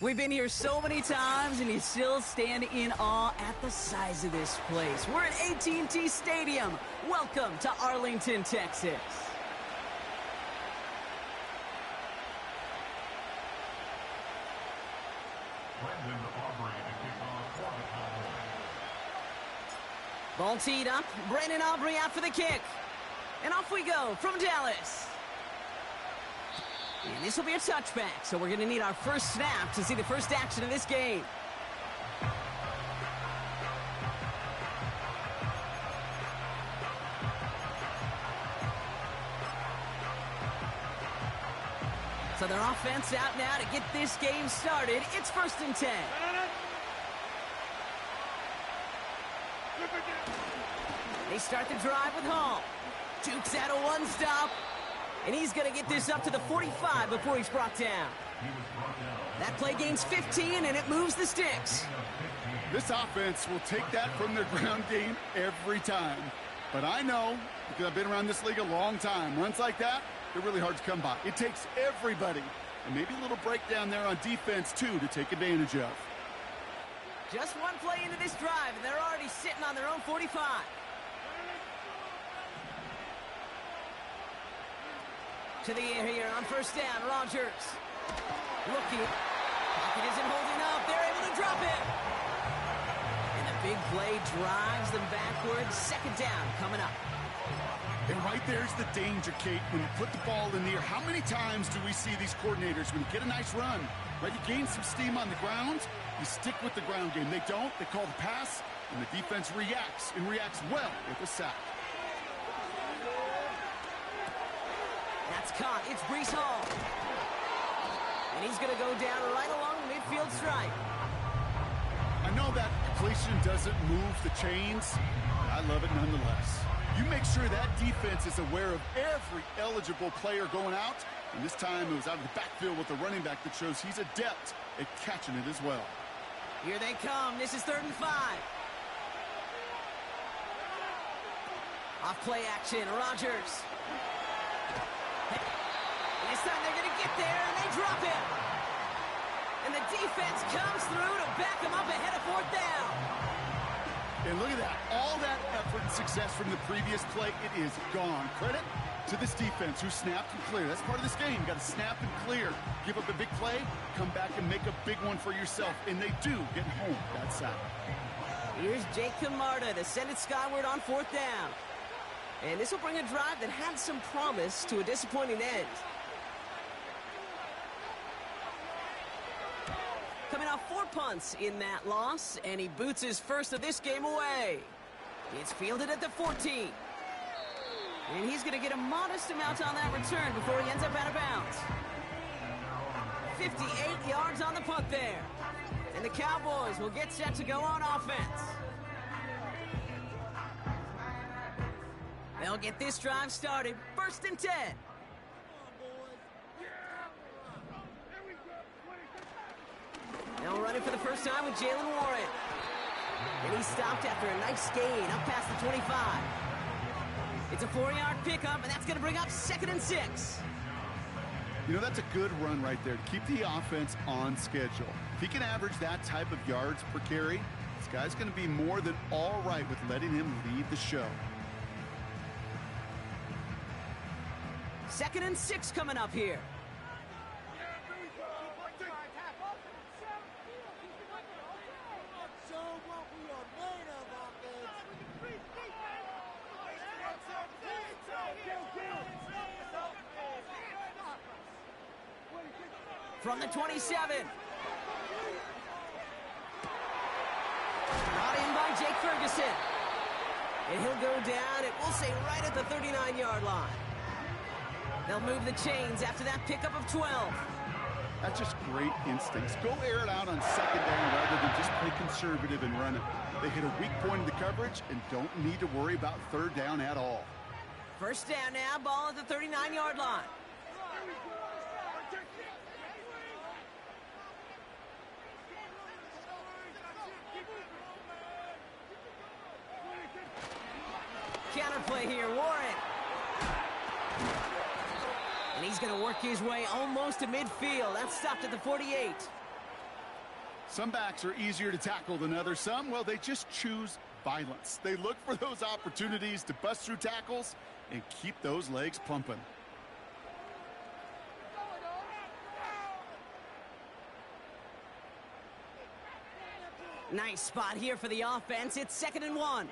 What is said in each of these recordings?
We've been here so many times, and you still stand in awe at the size of this place. We're at AT&T Stadium. Welcome to Arlington, Texas. Ball teed up. Brandon Aubrey out for the kick. And off we go from Dallas. And this will be a touchback, so we're going to need our first snap to see the first action of this game. So their offense out now to get this game started. It's 1st and 10. They start the drive with Hall. Jukes out a one-stop. And he's going to get this up to the 45 before he's brought down. That play gains 15, and it moves the sticks. This offense will take that from their ground game every time. But I know, because I've been around this league a long time, runs like that, they're really hard to come by. It takes everybody. And maybe a little breakdown there on defense, too, to take advantage of. Just one play into this drive, and they're already sitting on their own 45. To the air here on 1st down, Rodgers. Looking. Pocket isn't holding up. They're able to drop it. And the big play drives them backwards. 2nd down coming up. And right there's the danger, Kate, when you put the ball in the air. How many times do we see these coordinators, when you get a nice run, right, you gain some steam on the ground, you stick with the ground game. They don't. They call the pass, and the defense reacts, and reacts well with a sack. That's caught. It's Breece Hall. And he's going to go down right along the midfield stripe. I know that completion doesn't move the chains, but I love it nonetheless. You make sure that defense is aware of every eligible player going out, and this time it was out of the backfield with a running back that shows he's adept at catching it as well. Here they come. This is 3rd and 5. Off play action, Rodgers. This time they're going to get there, and they drop it. And the defense comes through to back them up ahead of 4th down. And look at that. All that effort and success from the previous play, it is gone. Credit to this defense who snapped and cleared. That's part of this game. You got to snap and clear. Give up a big play, come back and make a big one for yourself. And they do get home that sack. Here's Jake Camarda to send it skyward on 4th down. And this will bring a drive that had some promise to a disappointing end. Coming off 4 punts in that loss, and he boots his first of this game away. It's fielded at the 14. And he's going to get a modest amount on that return before he ends up out of bounds. 58 yards on the punt there. And the Cowboys will get set to go on offense. They'll get this drive started. 1st and 10. Now running for the first time with Jaylen Warren. And he stopped after a nice gain up past the 25. It's a 4-yard pickup, and that's going to bring up 2nd and 6. You know, that's a good run right there to keep the offense on schedule. If he can average that type of yards per carry, this guy's going to be more than all right with letting him lead the show. 2nd and 6 coming up here. From the 27. Brought in by Jake Ferguson. And he'll go down, and we'll say right at the 39-yard line. They'll move the chains after that pickup of 12. That's just great instincts. Go air it out on 2nd down rather than just play conservative and run it. They hit a weak point in the coverage and don't need to worry about 3rd down at all. 1st down now, ball at the 39-yard line. Counterplay here, Warren. And he's going to work his way almost to midfield. That's stopped at the 48. Some backs are easier to tackle than others. Some, well, they just choose violence. They look for those opportunities to bust through tackles and keep those legs pumping. Nice spot here for the offense. It's 2nd and 1.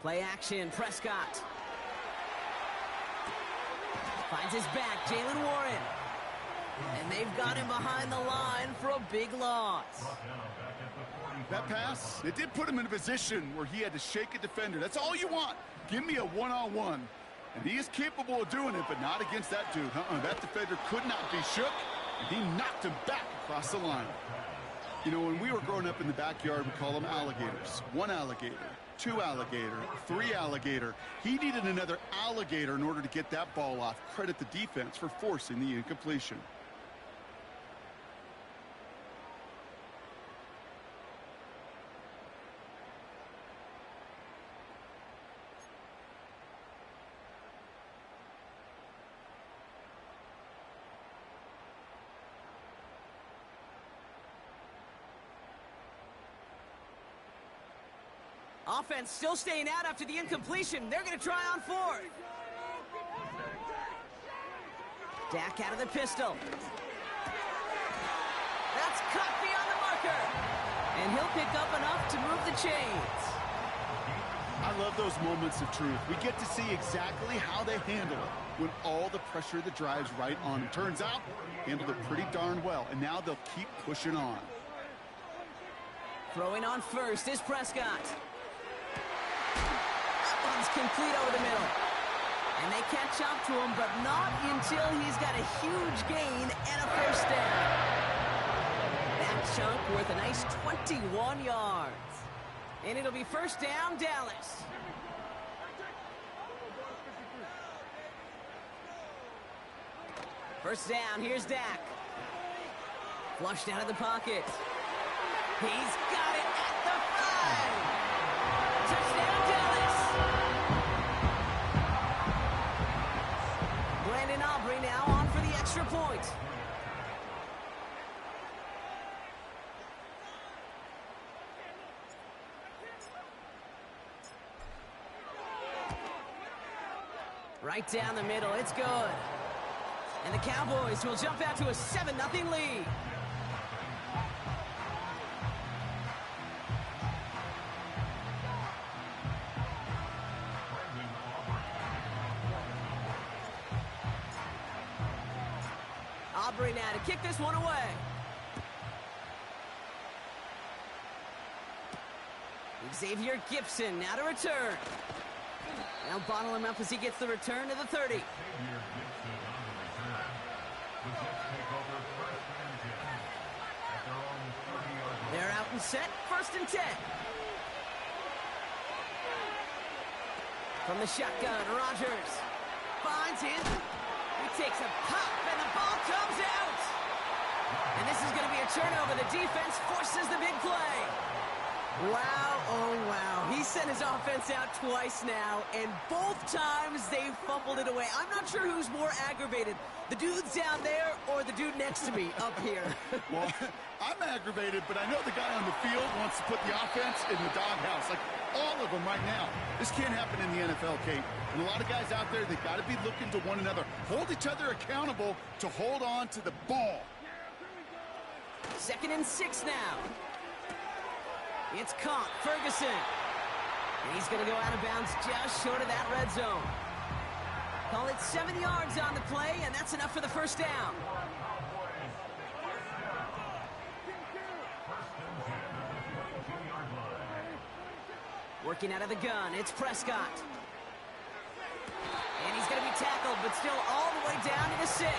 Play action, Prescott. Finds his back, Jaylen Warren. And they've got him behind the line for a big loss. That pass, it did put him in a position where he had to shake a defender. That's all you want. Give me a one-on-one. And he is capable of doing it, but not against that dude. That defender could not be shook, and he knocked him back across the line. You know, when we were growing up in the backyard, we call them alligators. 1 alligator, 2 alligator, 3 alligator. He needed another alligator in order to get that ball off. Credit the defense for forcing the incompletion. Offense still staying out after the incompletion. They're going to try on 4th. Dak out of the pistol. That's cut beyond the marker. And he'll pick up enough to move the chains. I love those moments of truth. We get to see exactly how they handle it when all the pressure that drives right on them. Turns out, handled it pretty darn well. And now they'll keep pushing on. Throwing on first is Prescott. One's complete over the middle. And they catch up to him, but not until he's got a huge gain and a first down. That chunk worth a nice 21 yards. And it'll be first down, Dallas. First down, here's Dak. Flushed out of the pocket. He's got it at the 5. Touchdown, Dallas. Brandon Aubrey now on for the extra point. Right down the middle, it's good. And the Cowboys will jump out to a 7-0 lead. Aubrey now to kick this one away. Xavier Gipson now to return. Now bottle him up as he gets the return to the 30. They're out and set, 1st and 10. From the shotgun, Rodgers finds him. He takes a pop, and the ball comes out. And this is going to be a turnover. The defense forces the big play. Wow, oh wow. He sent his offense out twice now, and both times they fumbled it away. I'm not sure who's more aggravated, the dudes down there or the dude next to me up here. Well, I'm aggravated, but I know the guy on the field wants to put the offense in the doghouse, like all of them right now. This can't happen in the NFL, Kate. And a lot of guys out there, they've got to be looking to one another. Hold each other accountable to hold on to the ball. 2nd and 6 now. It's caught, Ferguson. And he's going to go out of bounds just short of that red zone. Call it 7 yards on the play, and that's enough for the first down. Working out of the gun, it's Prescott. And he's going to be tackled, but still all the way down to the 6.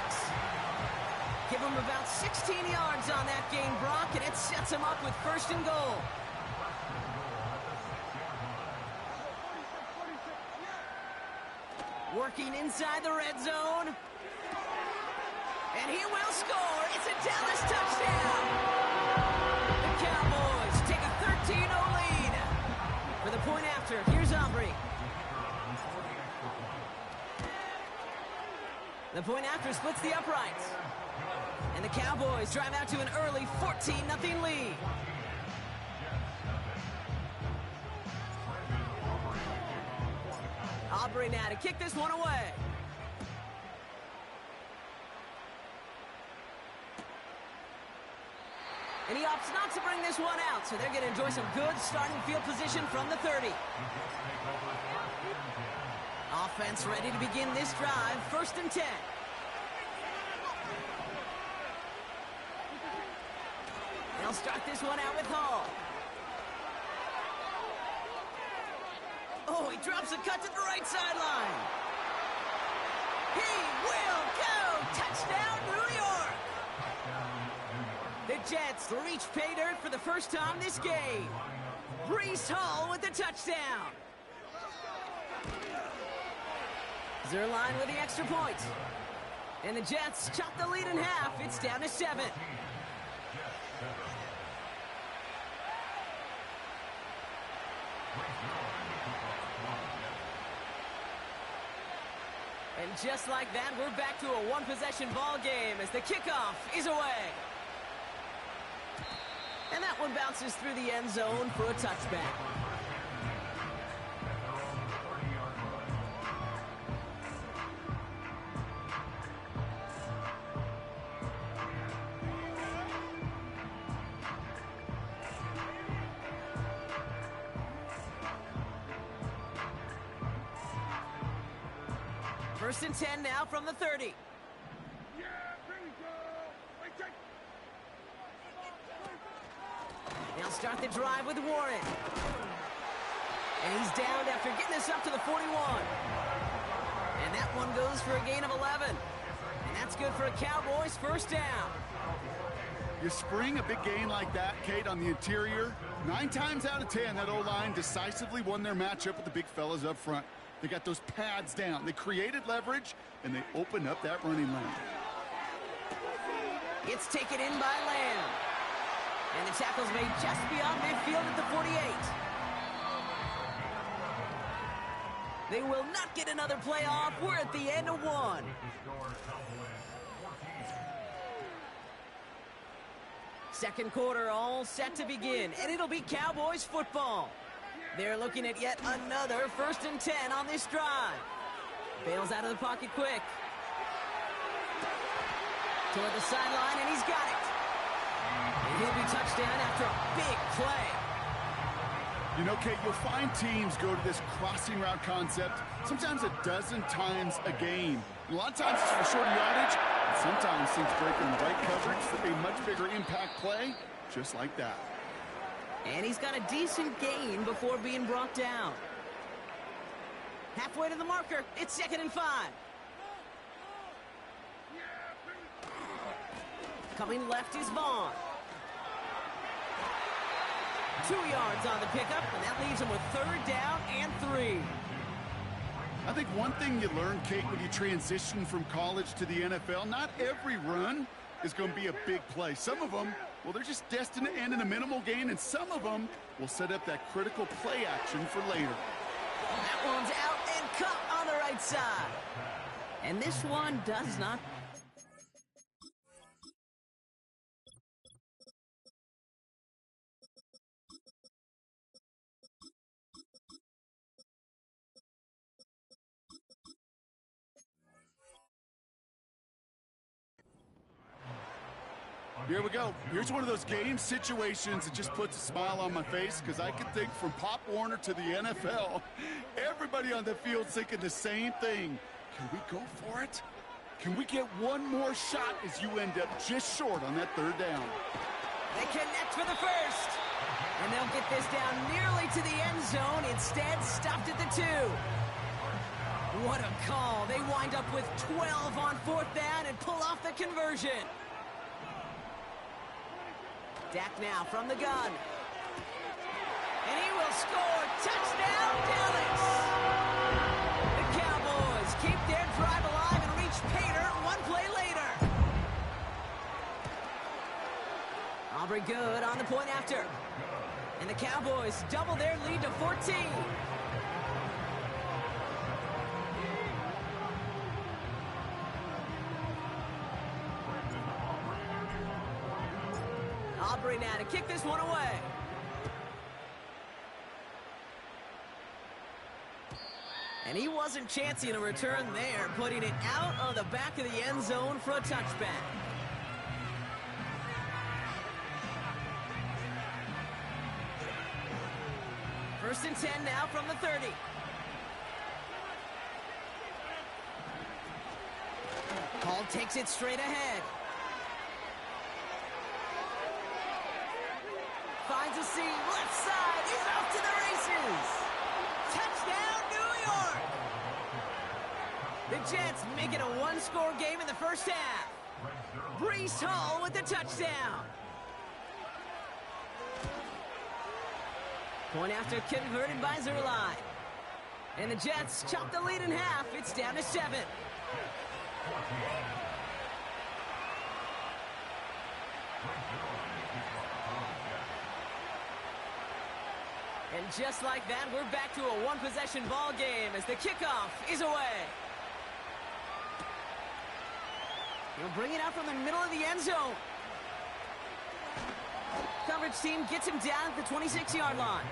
Give him about 16 yards on that gain, Brock, and it sets him up with 1st and goal. Working inside the red zone. And he will score. It's a Dallas touchdown. The Cowboys take a 13-0 lead. For the point after. Here's Aubrey. The point after splits the uprights. And the Cowboys drive out to an early 14-0 lead. Aubrey now to kick this one away. And he opts not to bring this one out, so they're going to enjoy some good starting field position from the 30. Offense ready to begin this drive, 1st and 10. They'll start this one out with Hall. Oh, he drops a cut to the right sideline. He will go! Touchdown, New York! The Jets reach pay dirt for the first time this game. Breece Hall with the touchdown. Zerline with the extra point. And the Jets chop the lead in half. It's down to 7. And just like that, we're back to a one-possession ball game as the kickoff is away. And that one bounces through the end zone for a touchback. First and 10 now from the 30. They'll start the drive with Warren. And he's downed after getting this up to the 41. And that one goes for a gain of 11. And that's good for a Cowboys first down. You spring a big gain like that, Kate, on the interior. 9 times out of 10, that O-line decisively won their matchup with the big fellas up front. They got those pads down. They created leverage, and they opened up that running lane. It's taken in by Lamb. And the tackle's made just beyond midfield at the 48. They will not get another play off. We're at the end of 1. Second quarter all set to begin, and it'll be Cowboys football. They're looking at yet another 1st and 10 on this drive. Bails out of the pocket quick. Toward the sideline, and he's got it. And he'll be touchdown after a big play. You know, Kate, you'll find teams go to this crossing route concept sometimes a dozen times a game. A lot of times it's for shorter yardage, and sometimes teams breaking the right coverage for a much bigger impact play, just like that. And he's got a decent gain before being brought down. Halfway to the marker, it's 2nd and 5. Coming left is Vaughn. 2 yards on the pickup, and that leaves him with 3rd down and 3. I think one thing you learn, Kate, when you transition from college to the NFL, not every run is going to be a big play. Some of them, well, they're just destined to end in a minimal gain, and some of them will set up that critical play action for later. That one's out and cut on the right side. And this one does not. Here we go. Here's one of those game situations that just puts a smile on my face, because I can think from Pop Warner to the NFL, everybody on the field's thinking the same thing. Can we go for it? Can we get one more shot as you end up just short on that 3rd down? They connect for the first. And they'll get this down nearly to the end zone. Instead, stopped at the 2. What a call. They wind up with 12 on 4th down and pull off the conversion. Dak now from the gun. And he will score. Touchdown, Dallas! The Cowboys keep their drive alive and reach pay dirt 1 play later. Aubrey good on the point after. And the Cowboys double their lead to 14. Aubrey now to kick this one away. And he wasn't chancing a return there, putting it out of the back of the end zone for a touchback. First and 10 now from the 30. Hall takes it straight ahead. Finds a seam, left side, he's off to the races. Touchdown, New York! The Jets make it a one-score game in the first half. Breece Hall with the touchdown. Point after converted by Zuerlein. And the Jets chop the lead in half. It's down to 7. And just like that, we're back to a one-possession ball game as the kickoff is away. He'll bring it out from the middle of the end zone. Coverage team gets him down at the 26-yard line.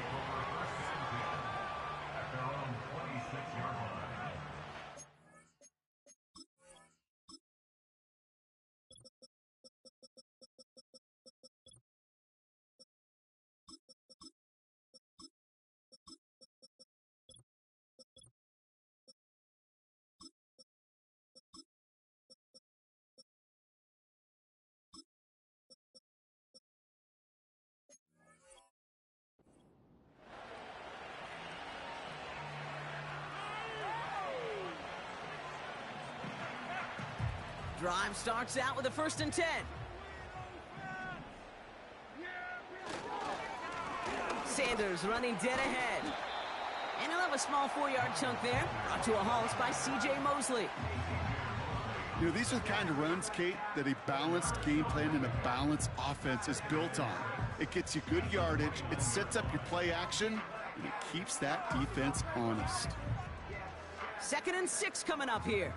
Drive starts out with a first and 10. Sanders running dead ahead. And he'll have a small 4-yard chunk there. Brought to a halt by C.J. Mosley. You know, these are the kind of runs, Kate, that a balanced game plan and a balanced offense is built on. It gets you good yardage, it sets up your play action, and it keeps that defense honest. 2nd and 6 coming up here.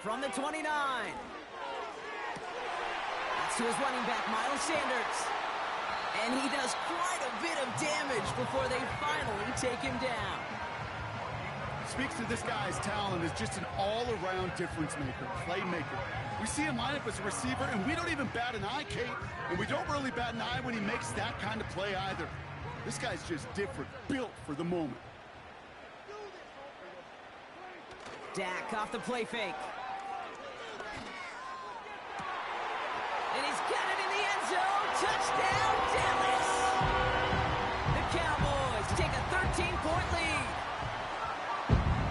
From the 29. That's to his running back, Miles Sanders. And he does quite a bit of damage before they finally take him down. Speaks to this guy's talent as just an all-around difference maker, playmaker. We see him line up as a receiver, and we don't even bat an eye, Kate. And we don't really bat an eye when he makes that kind of play either. This guy's just different, built for the moment. Dak off the play fake. And he's got it in the end zone. Touchdown, Dallas! The Cowboys take a 13-point lead.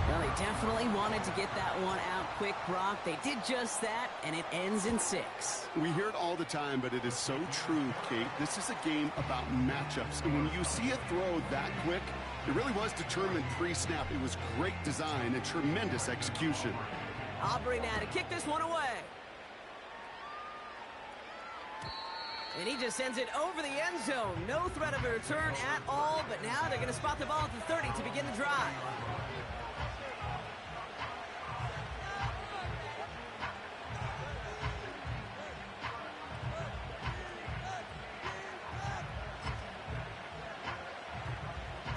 Well, they definitely wanted to get that one out quick, Brock. They did just that, and it ends in 6. We hear it all the time, but it is so true, Kate. This is a game about matchups. And when you see a throw that quick, it really was determined pre-snap. It was great design and tremendous execution. Aubrey now to kick this one away. And he just sends it over the end zone. No threat of a return at all, but now they're going to spot the ball at the 30 to begin the drive.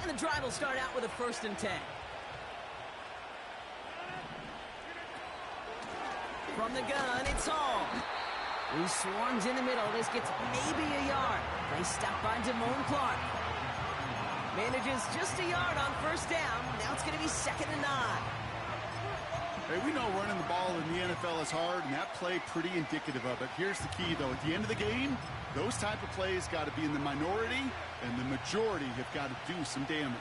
And the drive will start out with a first and 10. From the gun, it's Hall. He swarms in the middle. This gets maybe a yard. Play stopped by Damone Clark. Manages just a yard on first down. Now it's going to be 2nd and 9. Hey, we know running the ball in the NFL is hard, and that play pretty indicative of it. Here's the key, though. At the end of the game, those type of plays got to be in the minority, and the majority have got to do some damage.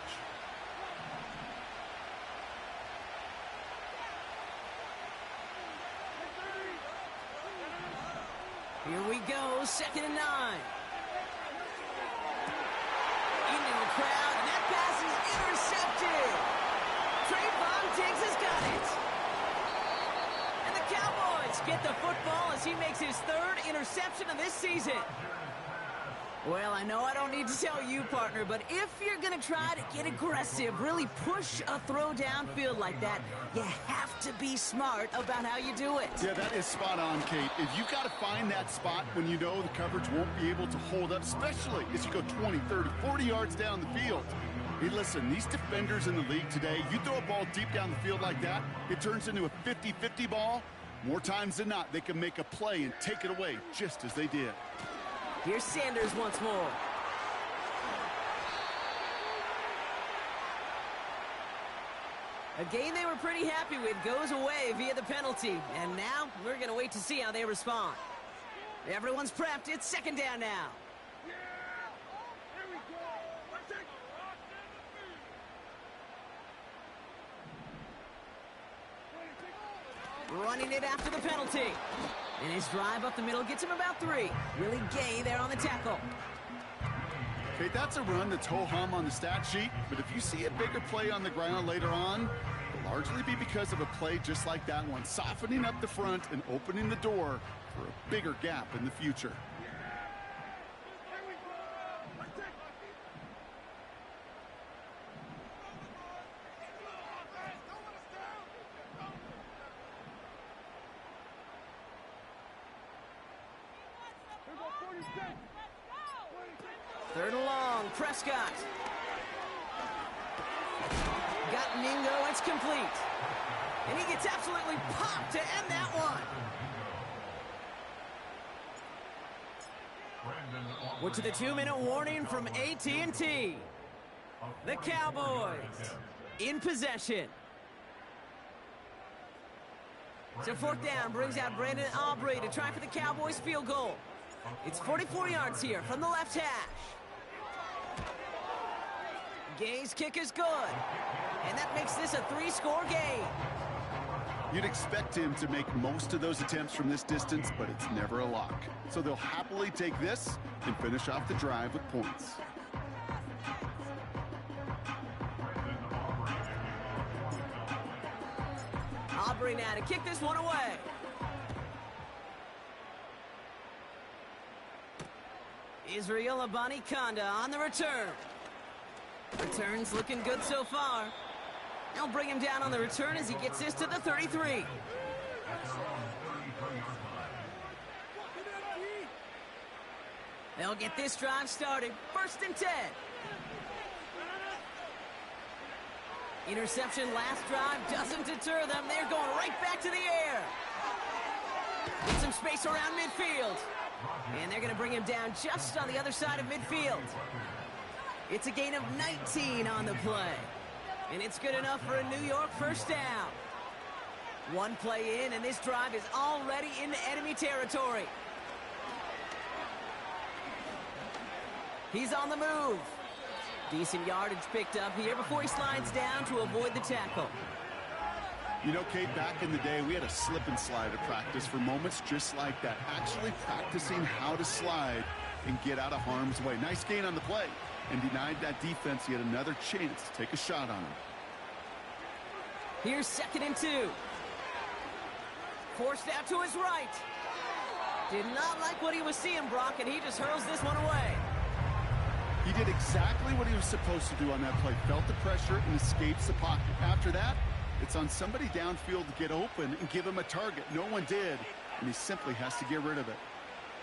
Here we go, 2nd and 9. Into the crowd, and that pass is intercepted. Trayvon Diggs has got it. And the Cowboys get the football as he makes his 3rd interception of this season. Well, I know I don't need to tell you, partner, but if you're going to try to get aggressive, really push a throw downfield like that, you have to be smart about how you do it. Yeah, that is spot on, Kate. If you've got to find that spot when you know the coverage won't be able to hold up, especially as you go 20, 30, 40 yards down the field. Hey, listen, these defenders in the league today, you throw a ball deep down the field like that, it turns into a 50-50 ball. More times than not, they can make a play and take it away just as they did. Here's Sanders once more. A game they were pretty happy with goes away via the penalty. And now we're going to wait to see how they respond. Everyone's prepped. It's second down now. Running it after the penalty. And his drive up the middle gets him about 3. Willie Gay there on the tackle. Okay, that's a run that's ho-hum on the stat sheet, but if you see a bigger play on the ground later on, it'll largely be because of a play just like that one, softening up the front and opening the door for a bigger gap in the future. Third and long, Prescott. Got Mingo, it's complete. And he gets absolutely popped to end that one. We're to the 2-minute warning from AT&T. The Cowboys in possession. So fourth down brings out Brandon Aubrey to try for the Cowboys field goal. It's 44 yards here from the left hash. Gay's kick is good. And that makes this a 3-score game. You'd expect him to make most of those attempts from this distance, but it's never a lock. So they'll happily take this and finish off the drive with points. Aubrey now to kick this one away. Israel Abanikanda on the return. Return's looking good so far. They'll bring him down on the return as he gets this to the 33. They'll get this drive started. 1st and 10. Interception last drive doesn't deter them. They're going right back to the air. Get some space around midfield. And they're going to bring him down just on the other side of midfield. It's a gain of 19 on the play. And it's good enough for a New York first down. One play in, and this drive is already into enemy territory. He's on the move. Decent yardage picked up here before he slides down to avoid the tackle. You know, Kate, back in the day, we had a slip and slide at practice for moments just like that. Actually practicing how to slide and get out of harm's way. Nice gain on the play. And denied that defense yet another chance to take a shot on him. Here's 2nd and 2. Forced out to his right. Did not like what he was seeing, Brock, and he just hurls this one away. He did exactly what he was supposed to do on that play. Felt the pressure and escapes the pocket. After that, it's on somebody downfield to get open and give him a target. No one did, and he simply has to get rid of it.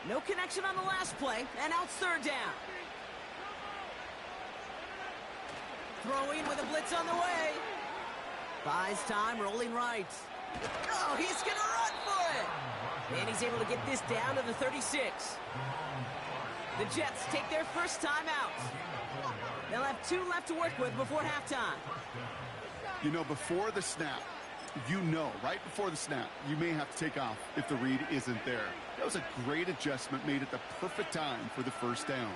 No connection on the last play, and out 3rd down. Throwing with a blitz on the way. Buys time, rolling right. Oh, he's going to run for it. And he's able to get this down to the 36. The Jets take their first time out. They'll have 2 left to work with before halftime. You know, before the snap, right before the snap, you may have to take off if the read isn't there. That was a great adjustment made at the perfect time for the first down.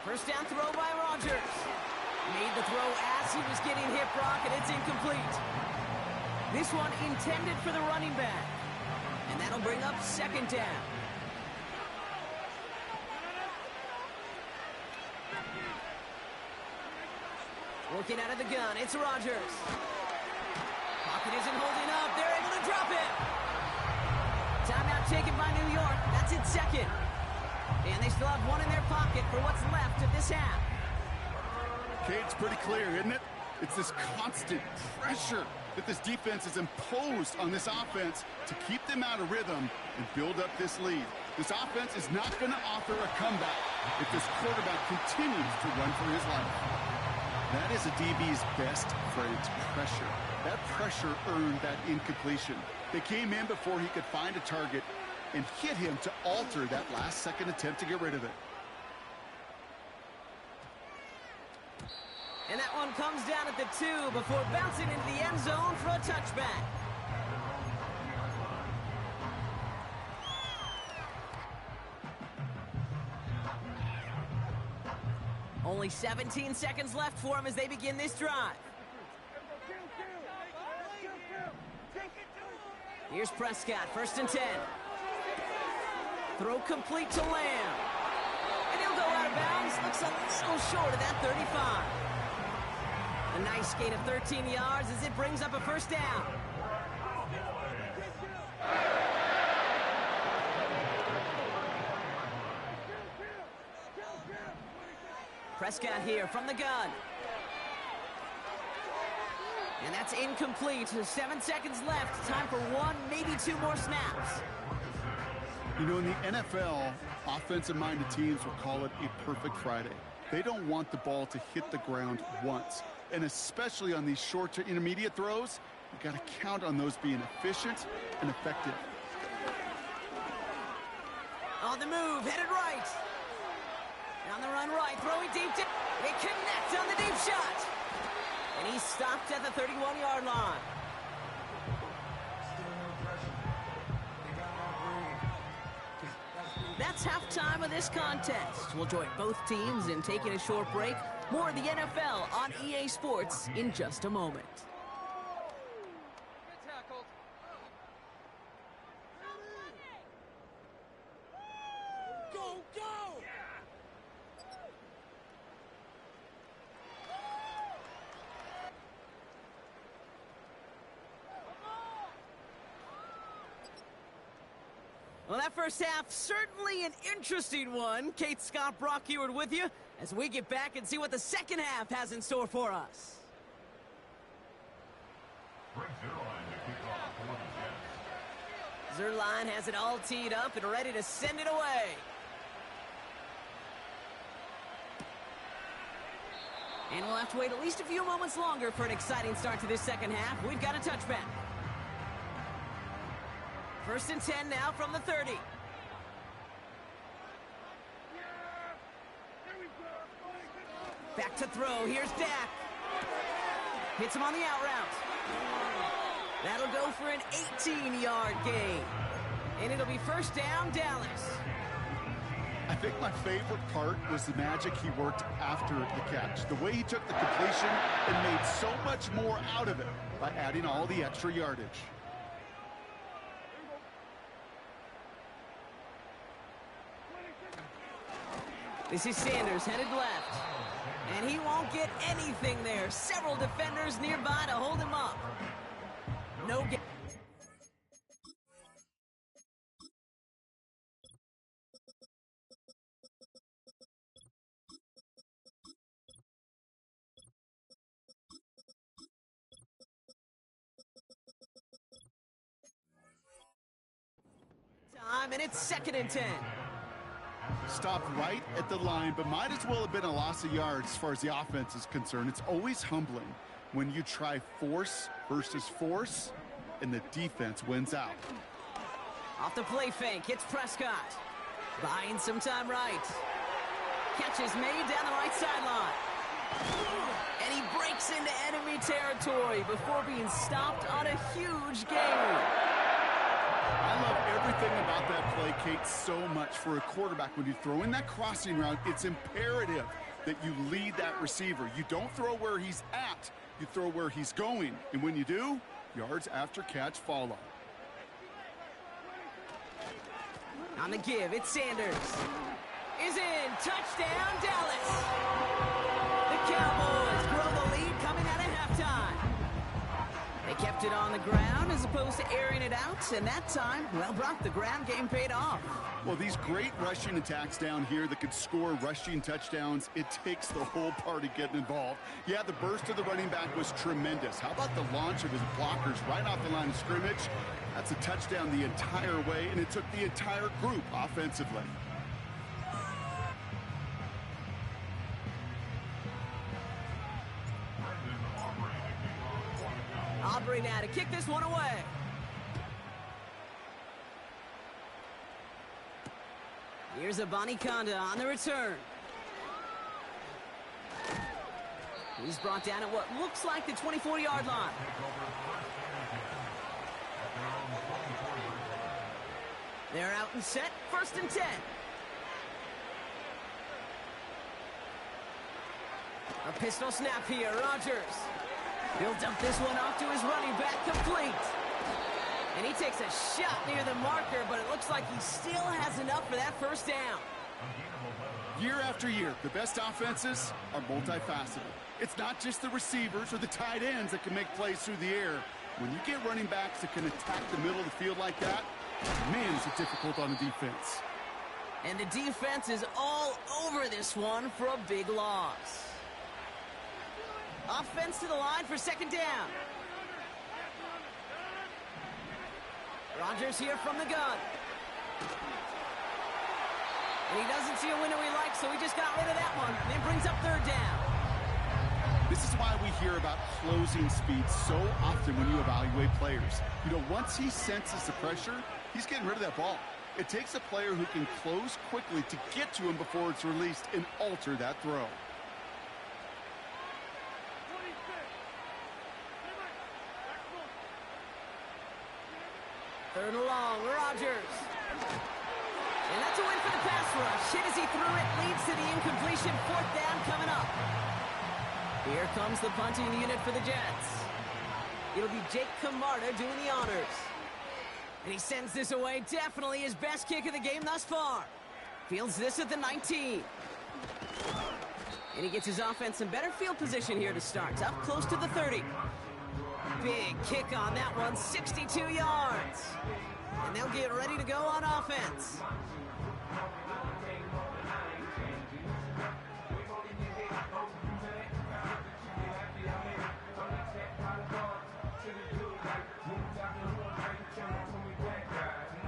First down throw by Rodgers. Made the throw as he was getting hit, Brock, and it's incomplete. This one intended for the running back. And that'll bring up 2nd down. Working out of the gun, it's Rodgers. Pocket isn't holding up. They're able to drop it. Timeout taken by New York. That's its 2nd. And they still have one in their pocket for what's left of this half. Okay, it's pretty clear, isn't it? It's this constant pressure that this defense has imposed on this offense to keep them out of rhythm and build up this lead. This offense is not going to offer a comeback if this quarterback continues to run for his life. That is a DB's best friend, pressure. That pressure earned that incompletion. They came in before he could find a target and hit him to alter that last-second attempt to get rid of it. And that one comes down at the 2 before bouncing into the end zone for a touchback. Only 17 seconds left for him as they begin this drive. Here's Prescott, 1st and 10. Throw complete to Lamb. And he'll go out of bounds. Looks a little short of that 35. A nice gain of 13 yards as it brings up a 1st down. Prescott here from the gun. And that's incomplete. 7 seconds left. Time for 1, maybe 2 more snaps. You know, in the NFL, offensive-minded teams will call it a perfect Friday. They don't want the ball to hit the ground once. And especially on these short to intermediate throws, you've got to count on those being efficient and effective. On the move, headed right. On the run right, throwing deep. They connect on the deep shot. And he's stopped at the 31-yard line. That's halftime of this contest. We'll join both teams in taking a short break. More of the NFL on EA Sports in just a moment. Go, go! Well, that first half, certainly an interesting one. Kate Scott, Brock Eward with you as we get back and see what the second half has in store for us. Zerline has it all teed up and ready to send it away. And we'll have to wait at least a few moments longer for an exciting start to this second half. We've got a touchback. 1st and 10 now from the 30. Back to throw. Here's Dak. Hits him on the out route. That'll go for an 18-yard gain. And it'll be 1st down, Dallas. I think my favorite part was the magic he worked after the catch. The way he took the completion and made so much more out of it by adding all the extra yardage. This is Sanders headed left. And he won't get anything there. Several defenders nearby to hold him up. No get. Time, and it's 2nd and 10. Stopped right at the line, but might as well have been a loss of yards as far as the offense is concerned. It's always humbling when you try force versus force, and the defense wins out. Off the play fake, it's Prescott. Buying some time right. Catch is made down the right sideline. And he breaks into enemy territory before being stopped on a huge gain. I love everything about that play, Kate, so much for a quarterback. When you throw in that crossing route, it's imperative that you lead that receiver. You don't throw where he's at, you throw where he's going. And when you do, yards after catch follow. On the give, it's Sanders. Is in. Touchdown, Dallas. The Cowboys grow the lead coming out of halftime. They kept it on the ground as opposed to airing it out, and that time, well, Brock, the ground game paid off. Well, these great rushing attacks down here that could score rushing touchdowns, it takes the whole party getting involved. Yeah, the burst of the running back was tremendous. How about the launch of his blockers right off the line of scrimmage? That's a touchdown the entire way, and it took the entire group offensively. Aubrey now to kick this one away. Here's Abanikanda on the return. He's brought down at what looks like the 24-yard line. They're out and set, 1st and 10. A pistol snap here, Rodgers. He'll dump this one off to his running back, complete. And he takes a shot near the marker, but it looks like he still has enough for that 1st down. Year after year, the best offenses are multifaceted. It's not just the receivers or the tight ends that can make plays through the air. When you get running backs that can attack the middle of the field like that, man, is it difficult on the defense. And the defense is all over this one for a big loss. Offense to the line for 2nd down. Rodgers here from the gun. And he doesn't see a window he likes, so he just got rid of that one. And then brings up 3rd down. This is why we hear about closing speed so often when you evaluate players. You know, once he senses the pressure, he's getting rid of that ball. It takes a player who can close quickly to get to him before it's released and alter that throw. Third and long, Rodgers. And that's a win for the pass rush. Hit as he threw it, leads to the incompletion. 4th down coming up. Here comes the punting unit for the Jets. It'll be Jake Camarda doing the honors. And he sends this away. Definitely his best kick of the game thus far. Fields this at the 19. And he gets his offense in better field position here to start. Up close to the 30. Big kick on that one, 62 yards. And they'll get ready to go on offense.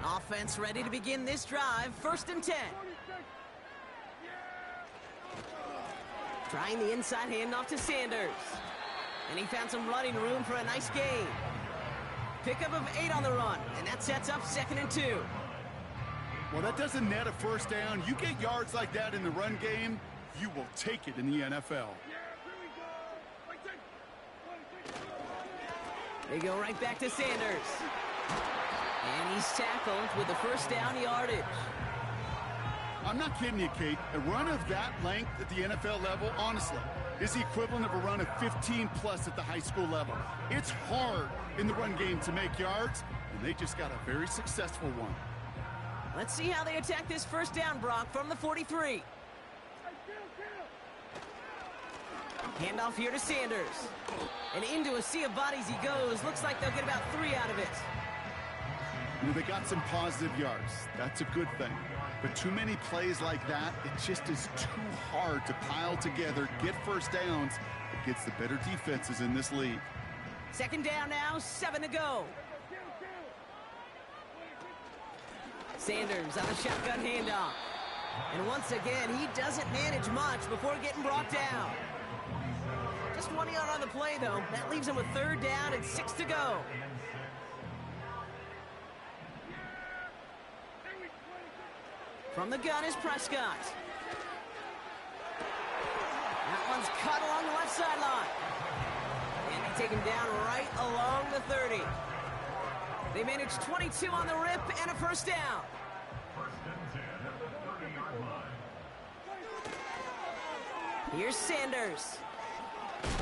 Offense ready to begin this drive, 1st and 10. Trying the inside handoff to Sanders. And he found some running room for a nice gain. Pickup of 8 on the run, and that sets up 2nd and 2. Well, that doesn't net a 1st down. You get yards like that in the run game, you will take it in the NFL. They go right back to Sanders. And he's tackled with the 1st down yardage. I'm not kidding you, Kate. A run of that length at the NFL level, honestly, is the equivalent of a run of 15-plus at the high school level. It's hard in the run game to make yards, and they just got a very successful one. Let's see how they attack this 1st down, Brock, from the 43. Handoff here to Sanders. And into a sea of bodies he goes. Looks like they'll get about 3 out of it. You know, they got some positive yards. That's a good thing. But too many plays like that, it just is too hard to pile together, get 1st downs against the better defenses in this league. 2nd down now, 7 to go. Sanders on a shotgun handoff. And once again, he doesn't manage much before getting brought down. Just 1 yard on the play, though. That leaves him with 3rd down and 6 to go. From the gun is Prescott. That one's cut along the left sideline. And they take him down right along the 30. They manage 22 on the rip and a 1st down. Here's Sanders.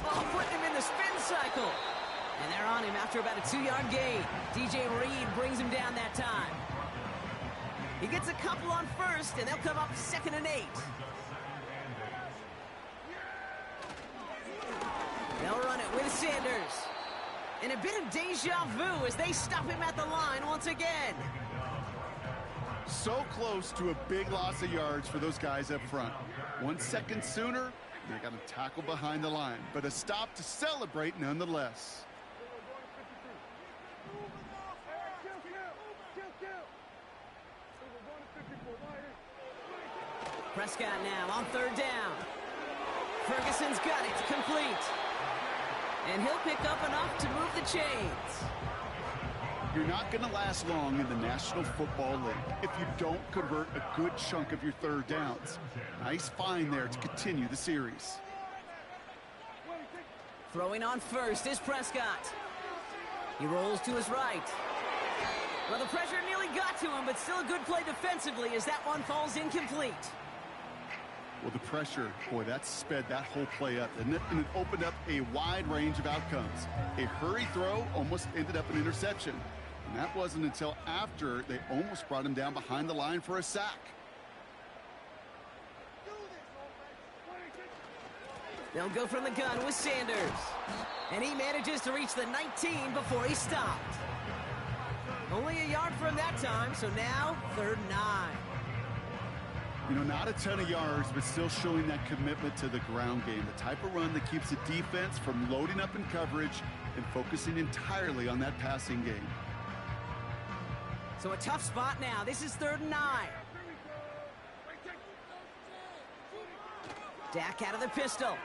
Oh, putting him in the spin cycle. And they're on him after about a 2-yard gain. DJ Reed brings him down that time. He gets a couple on 1st, and they'll come up 2nd and 8. They'll run it with Sanders. And a bit of deja vu as they stop him at the line once again. So close to a big loss of yards for those guys up front. 1 second sooner, they got a tackle behind the line, but a stop to celebrate nonetheless. Prescott now on 3rd down. Ferguson's got it complete. And he'll pick up enough to move the chains. You're not going to last long in the National Football League if you don't convert a good chunk of your 3rd downs. Nice find there to continue the series. Throwing on first is Prescott. He rolls to his right. Well, the pressure nearly got to him, but still a good play defensively as that one falls incomplete. Well, the pressure, boy, that sped that whole play up, didn't it? And it opened up a wide range of outcomes. A hurry throw almost ended up an interception. And that wasn't until after they almost brought him down behind the line for a sack. They'll go from the gun with Sanders. And he manages to reach the 19 before he stopped. Only a yard from that time, so now 3rd and 9. You know, not a ton of yards, but still showing that commitment to the ground game. The type of run that keeps the defense from loading up in coverage and focusing entirely on that passing game. So a tough spot now. This is 3rd and 9. Dak out of the pistol.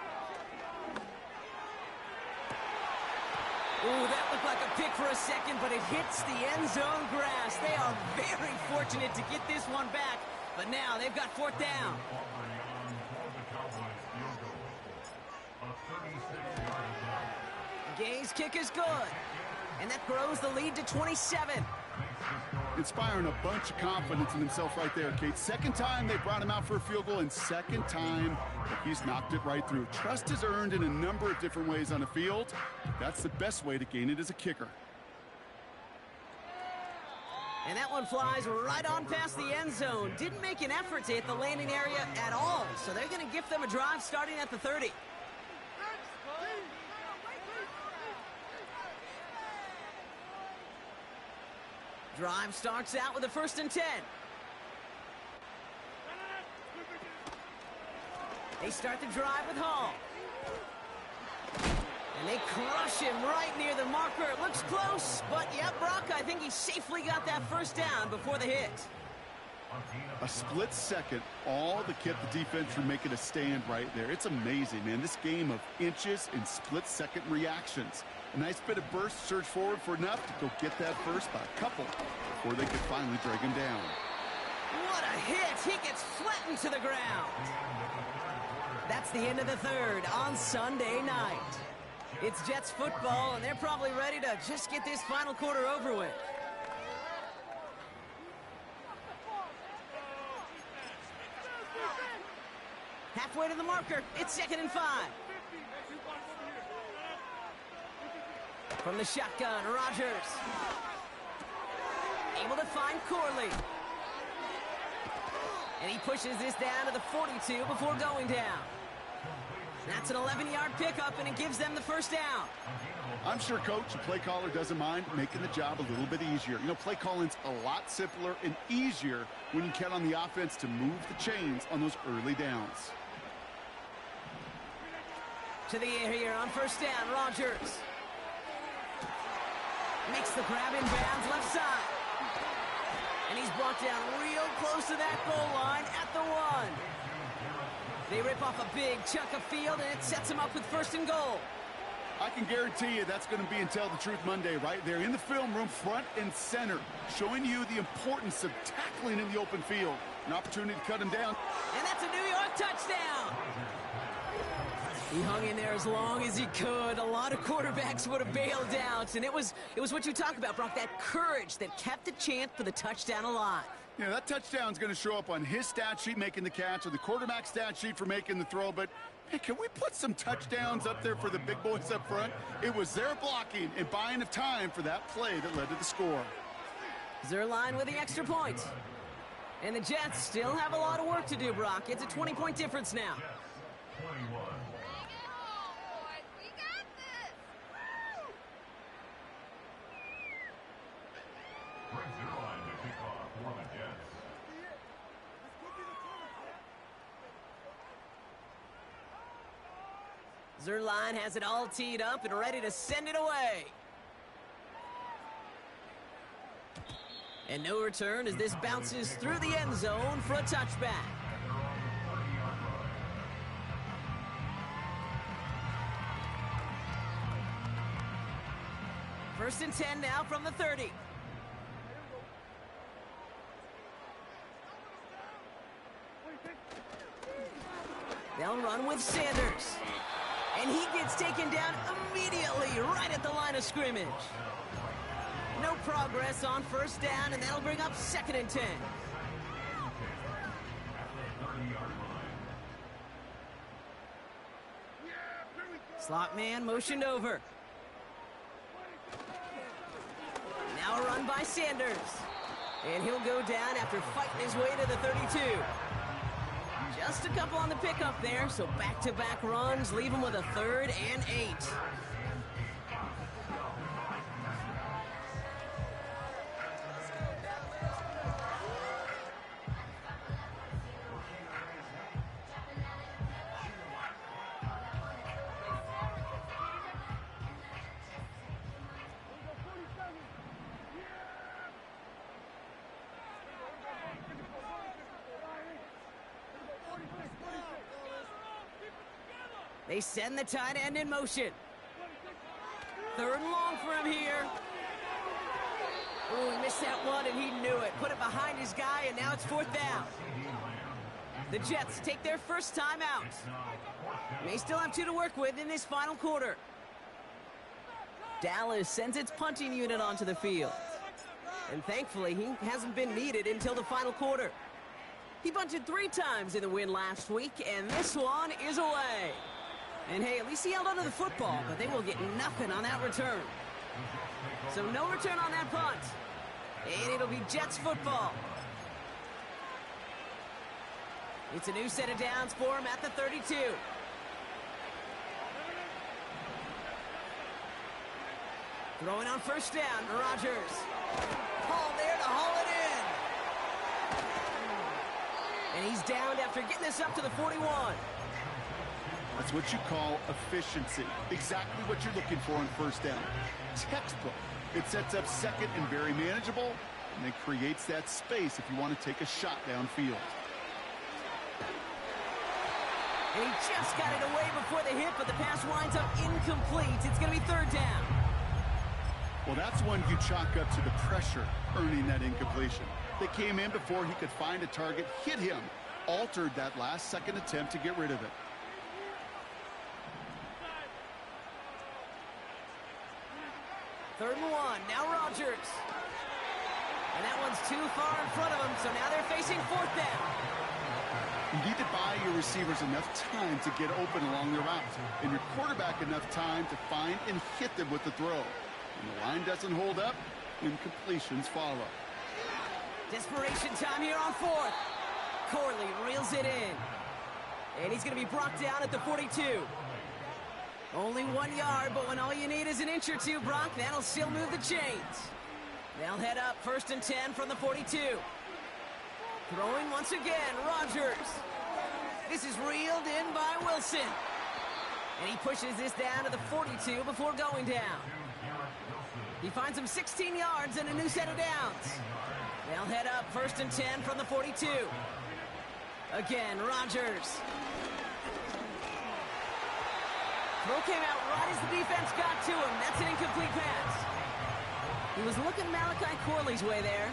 Ooh, that looked like a pick for a second, but it hits the end zone grass. They are very fortunate to get this one back, but now they've got 4th down. Gay's kick is good, and that grows the lead to 27. Inspiring a bunch of confidence in himself right there, Kate. 2nd time they brought him out for a field goal, and 2nd time he's knocked it right through. Trust is earned in a number of different ways on the field. That's the best way to gain it as a kicker. And that one flies right on past the end zone. Didn't make an effort to hit the landing area at all, so they're going to gift them a drive starting at the 30. Drive starts out with a 1st and 10. They start the drive with Hall. And they crush him right near the marker. It looks close, but yeah, Brock, I think he safely got that 1st down before the hit. A split second, all that kept the defense from making a stand right there. It's amazing, man. This game of inches and split-second reactions. A nice bit of burst, surge forward for enough to go get that first by a couple before they could finally drag him down. What a hit! He gets flattened to the ground. That's the end of the 3rd on Sunday night. It's Jets football, and they're probably ready to just get this final quarter over with. Halfway to the marker, it's 2nd and 5. From the shotgun, Rodgers. Able to find Corley. And he pushes this down to the 42 before going down. That's an 11-yard pickup, and it gives them the 1st down. I'm sure coach and play caller doesn't mind making the job a little bit easier. You know, play calling's a lot simpler and easier when you count on the offense to move the chains on those early downs. To the air here on 1st down, Rodgers. Makes the grab in bounds left side. And he's brought down real close to that goal line at the 1. They rip off a big chunk of field, and it sets him up with 1st and goal. I can guarantee you that's going to be in Tell the Truth Monday right there in the film room, front and center, showing you the importance of tackling in the open field. An opportunity to cut him down. And that's a New York touchdown. He hung in there as long as he could. A lot of quarterbacks would have bailed out, and it was what you talk about, Brock, that courage that kept the chance for the touchdown alive. Yeah, that touchdown's going to show up on his stat sheet making the catch or the quarterback stat sheet for making the throw, but hey, can we put some touchdowns up there for the big boys up front? It was their blocking and buying of time for that play that led to the score. Zuerlein with the extra point. And the Jets still have a lot of work to do, Brock. It's a 20-point difference now. Zuerlein has it all teed up and ready to send it away. And no return as this bounces through the end zone for a touchback. First and 10 now from the 30. They'll run with Sanders. And he gets taken down immediately right at the line of scrimmage. No progress on first down, and that'll bring up second and 10. Slot man motioned over. Now a run by Sanders. And he'll go down after fighting his way to the 32. Just a couple on the pickup there, so back-to-back runs leave him with a 3rd and 8. They send the tight end in motion. 3rd and long for him here. Oh, he missed that one, and he knew it. Put it behind his guy, and now it's 4th down. The Jets take their first time out. They still have 2 to work with in this final quarter. Dallas sends its punting unit onto the field. And thankfully, he hasn't been needed until the final quarter. He punted 3 times in the win last week, and this one is away. And hey, at least he held onto the football, but they will get nothing on that return. So no return on that punt. And it'll be Jets football. It's a new set of downs for him at the 32. Throwing on first down, Rodgers. Hall there to haul it in. And he's downed after getting this up to the 41. That's what you call efficiency. Exactly what you're looking for on first down. Textbook. It sets up second and very manageable, and it creates that space if you want to take a shot downfield. And he just got it away before the hit, but the pass winds up incomplete. It's going to be 3rd down. Well, that's one you chalk up to the pressure earning that incompletion. They came in before he could find a target, hit him, altered that last-second attempt to get rid of it. Third and 1, now Rodgers. And that one's too far in front of him, so now they're facing 4th down. You need to buy your receivers enough time to get open along their route, and your quarterback enough time to find and hit them with the throw. When the line doesn't hold up, incompletions follow. Desperation time here on 4th. Corley reels it in. And he's going to be brought down at the 42. Only 1 yard, but when all you need is an inch or two, Brock, that'll still move the chains. They'll head up 1st and 10 from the 42. Throwing once again, Rodgers. This is reeled in by Wilson. And he pushes this down to the 42 before going down. He finds him 16 yards and a new set of downs. They'll head up 1st and 10 from the 42. Again, Rodgers. Throw came out right as the defense got to him. That's an incomplete pass. He was looking Malachi Corley's way there.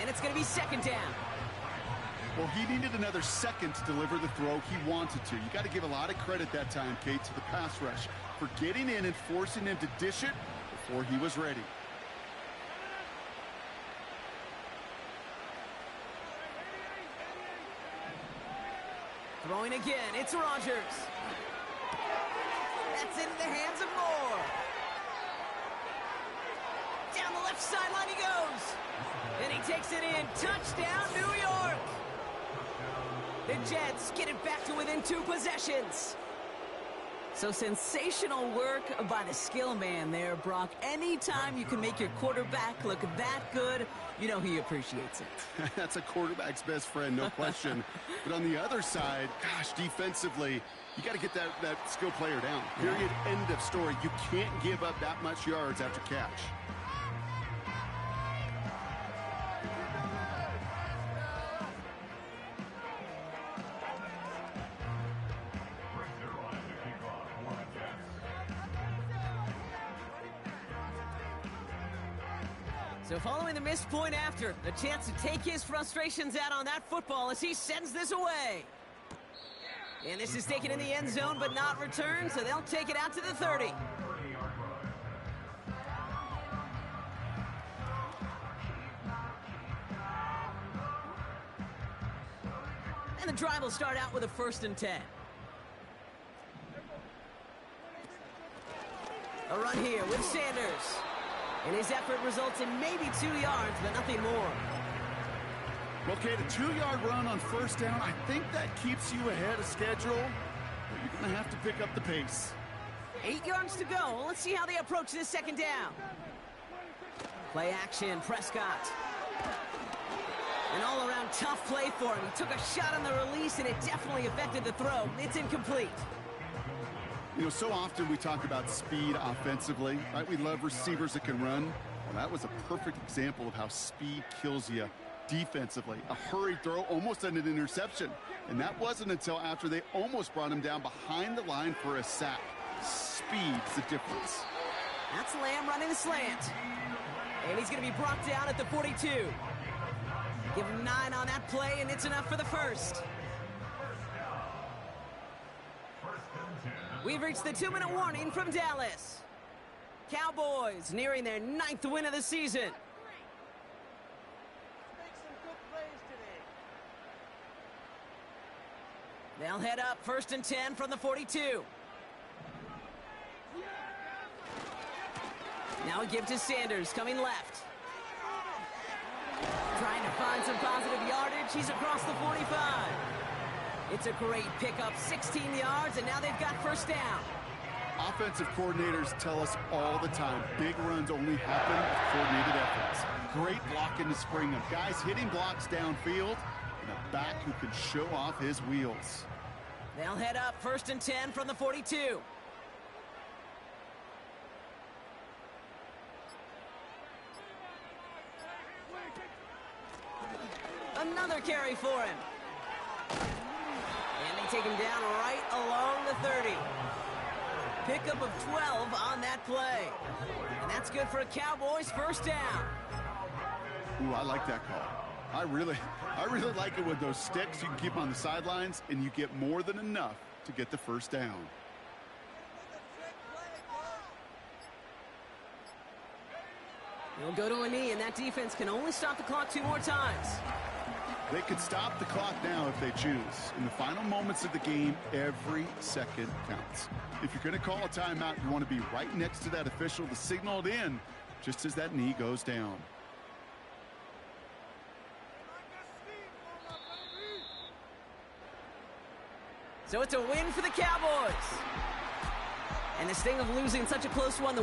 And it's going to be 2nd down. Well, he needed another second to deliver the throw he wanted to. You got to give a lot of credit that time, Kate, to the pass rush for getting in and forcing him to dish it before he was ready. Throwing again, it's Rodgers. That's into the hands of Moore. Down the left sideline he goes. And he takes it in. Touchdown, New York. The Jets get it back to within 2 possessions. So sensational work by the skill man there, Brock. Anytime you can make your quarterback look that good, you know he appreciates it. That's a quarterback's best friend, no question. But on the other side, gosh, defensively, you got to get that skill player down. Period, end of story. You can't give up that much yards after catch. So following the missed point after, a chance to take his frustrations out on that football as he sends this away. And this is taken in the end zone but not returned, so they'll take it out to the 30. And the drive will start out with a 1st and 10. A run here with Sanders. And his effort results in maybe 2 yards, but nothing more. Okay, the 2-yard run on 1st down, I think that keeps you ahead of schedule. But you're going to have to pick up the pace. 8 yards to go. Let's see how they approach this 2nd down. Play action, Prescott. An all-around tough play for him. He took a shot on the release, and it definitely affected the throw. It's incomplete. You know, so often we talk about speed offensively, right? We love receivers that can run. Well, that was a perfect example of how speed kills you defensively. A hurried throw, almost an interception. And that wasn't until after they almost brought him down behind the line for a sack. Speed's the difference. That's Lamb running the slant. And he's going to be brought down at the 42. Give him 9 on that play, and it's enough for the 1st. We've reached the 2-minute warning from Dallas. Cowboys nearing their 9th win of the season. They'll head up 1st and 10 from the 42. Now a give to Sanders, coming left. Trying to find some positive yardage. He's across the 45. It's a great pickup, 16 yards, and now they've got 1st down. Offensive coordinators tell us all the time, big runs only happen with coordinated efforts. Great blocking to spring them. Guys hitting blocks downfield, and a back who can show off his wheels. They'll head up 1st and 10 from the 42. Another carry for him. And they take him down right along the 30. Pickup of 12 on that play. And that's good for a Cowboys 1st down. Ooh, I like that call. I really like it with those sticks. You can keep on the sidelines, and you get more than enough to get the 1st down. They'll go to a knee, and that defense can only stop the clock 2 more times. They could stop the clock now if they choose. In the final moments of the game, every second counts. If you're going to call a timeout, you want to be right next to that official to signal it in just as that knee goes down. So it's a win for the Cowboys. And the sting of losing such a close one, the